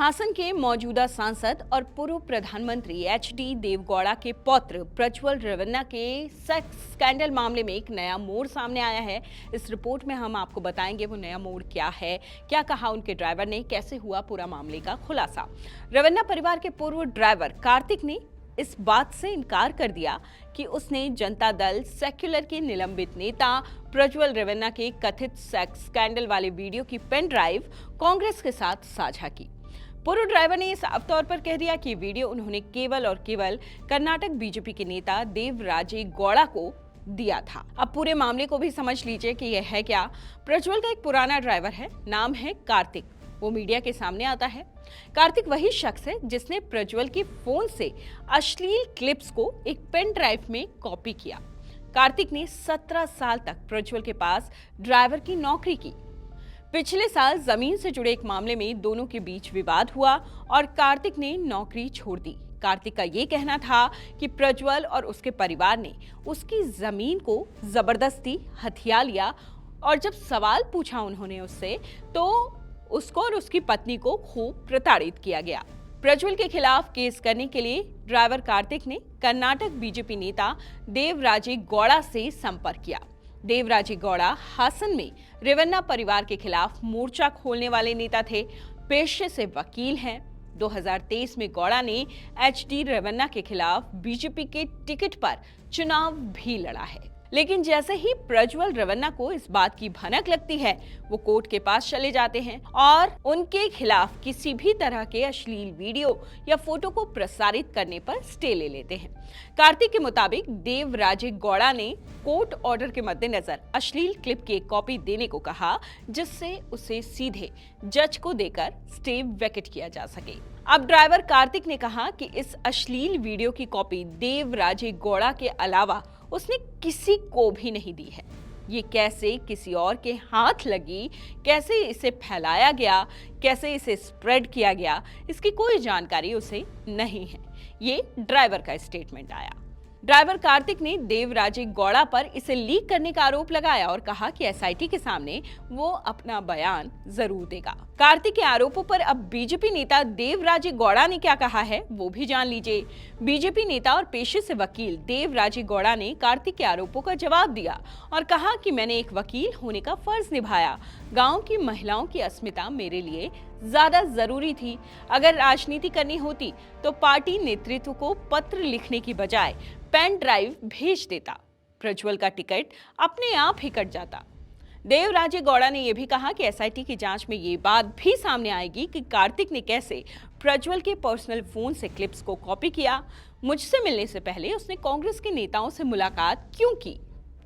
हासन के मौजूदा सांसद और पूर्व प्रधानमंत्री एच.डी. देवगौड़ा के पौत्र प्रज्वल रेवन्ना के सेक्स स्कैंडल मामले में एक नया मोड़ सामने आया है। इस रिपोर्ट में हम आपको बताएंगे वो नया मोड़ क्या है, क्या कहा उनके ड्राइवर ने, कैसे हुआ पूरा मामले का खुलासा। रेवन्ना परिवार के पूर्व ड्राइवर कार्तिक ने इस बात से इनकार कर दिया कि उसने जनता दल सेक्युलर के निलंबित नेता प्रज्वल रेवन्ना के कथित सेक्स स्कैंडल वाले वीडियो की पेन ड्राइव कांग्रेस के साथ साझा की। पूर्व ड्राइवर ने साफ तौर पर कह दिया कि वीडियो उन्होंने केवल और केवल कर्नाटक बीजेपी के नेता देवराजे गौड़ा को दिया था। अब पूरे मामले को भी समझ लीजिए कि यह है क्या। प्रज्वल का एक पुराना ड्राइवर है, नाम है कार्तिक। वो मीडिया के सामने आता है। कार्तिक वही शख्स है जिसने प्रज्वल के फोन से अश्लील क्लिप्स को एक पेन ड्राइव में कॉपी किया। कार्तिक ने 17 साल तक प्रज्वल के पास ड्राइवर की नौकरी की। पिछले साल जमीन से जुड़े एक मामले में दोनों के बीच विवाद हुआ और कार्तिक ने नौकरी छोड़ दी। कार्तिक का ये कहना था कि प्रज्वल और उसके परिवार ने उसकी जमीन को जबरदस्ती हथिया लिया और जब सवाल पूछा उन्होंने उससे तो उसको और उसकी पत्नी को खूब प्रताड़ित किया गया। प्रज्वल के खिलाफ केस करने के लिए ड्राइवर कार्तिक ने कर्नाटक बीजेपी नेता देवराजे गौड़ा से संपर्क किया। देवराजे गौड़ा हासन में रेवन्ना परिवार के खिलाफ मोर्चा खोलने वाले नेता थे, पेशे से वकील हैं। 2023 में गौड़ा ने एच.डी. रेवन्ना के खिलाफ बीजेपी के टिकट पर चुनाव भी लड़ा है। लेकिन जैसे ही प्रज्वल रेवन्ना को इस बात की भनक लगती है, वो कोर्ट के पास चले जाते हैं और उनके खिलाफ किसी भी तरह के अश्लील वीडियो या फोटो को प्रसारित करने पर स्टे ले लेते हैं। कार्तिक के मुताबिक देवराजे गौड़ा ने कोर्ट ऑर्डर के मद्देनजर अश्लील क्लिप की एक कॉपी देने को कहा, जिससे उसे सीधे जज को देकर स्टे वैकेट किया जा सके। अब ड्राइवर कार्तिक ने कहा कि इस अश्लील वीडियो की कॉपी देवराजे गौड़ा के अलावा उसने किसी को भी नहीं दी है। ये कैसे किसी और के हाथ लगी, कैसे इसे फैलाया गया, कैसे इसे स्प्रेड किया गया, इसकी कोई जानकारी उसे नहीं है। ये ड्राइवर का स्टेटमेंट आया। ड्राइवर कार्तिक ने देवराजे गौड़ा पर इसे लीक करने का आरोप लगाया और कहा कि एसआईटी के सामने वो अपना बयान जरूर देगा। कार्तिक के आरोपों पर अब बीजेपी नेता देवराजे गौड़ा ने क्या कहा है वो भी जान लीजिए। बीजेपी नेता और पेशे से वकील देवराजे गौड़ा ने कार्तिक के आरोपों का जवाब दिया और कहा कि मैंने एक वकील होने का फर्ज निभाया। गांव की महिलाओं की अस्मिता मेरे लिए ज्यादा जरूरी थी। अगर राजनीति करनी होती तो पार्टी नेतृत्व को पत्र लिखने की बजाय पेन ड्राइव भेज देता। प्रज्वल का टिकट अपने आप ही कट जाता। देवराजे गौड़ा ने यह भी कहा कि एसआईटी की जांच में ये बात भी सामने आएगी कि कार्तिक ने कैसे प्रज्वल के पर्सनल फोन से क्लिप्स को कॉपी किया। मुझसे मिलने से पहले उसने कांग्रेस के नेताओं से मुलाकात क्यों की।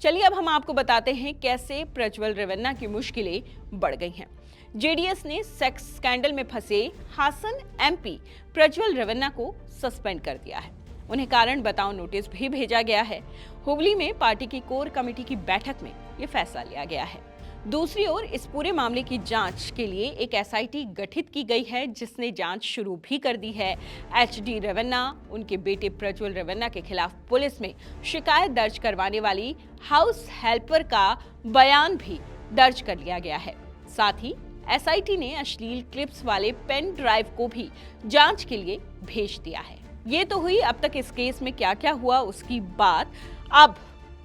चलिए अब हम आपको बताते हैं कैसे प्रज्वल रेवन्ना की मुश्किलें बढ़ गई हैं। जेडीएस ने सेक्स स्कैंडल में फंसे हासन एमपी प्रज्वल रेवन्ना को सस्पेंड कर दिया है। उन्हें कारण बताओ नोटिस भी भेजा गया है। हुबली में पार्टी की कोर कमेटी की बैठक में ये फैसला लिया गया है। दूसरी ओर इस पूरे मामले की जांच के लिए एक एसआईटी गठित की गई है, जिसने जांच शुरू भी कर दी है। एच.डी. रेवन्ना, उनके बेटे प्रज्वल रेवन्ना के खिलाफ पुलिस में शिकायत दर्ज करवाने वाली हाउस हेल्पर का बयान भी दर्ज कर लिया गया है। साथ ही एसआईटी ने अश्लील क्लिप्स वाले पेन ड्राइव को भी जांच के लिए भेज दिया है। ये तो हुई अब तक इस केस में क्या क्या हुआ उसकी बात। अब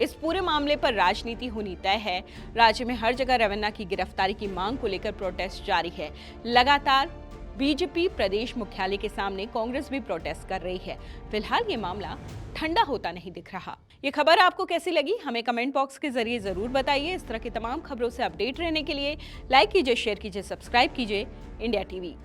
इस पूरे मामले पर राजनीति होनी तय है। राज्य में हर जगह रेवन्ना की गिरफ्तारी की मांग को लेकर प्रोटेस्ट जारी है। लगातार बीजेपी प्रदेश मुख्यालय के सामने कांग्रेस भी प्रोटेस्ट कर रही है। फिलहाल ये मामला ठंडा होता नहीं दिख रहा। ये खबर आपको कैसी लगी हमें कमेंट बॉक्स के जरिए जरूर बताइए। इस तरह की तमाम खबरों से अपडेट रहने के लिए लाइक कीजिए, शेयर कीजिए, सब्सक्राइब कीजिए इंडिया टीवी।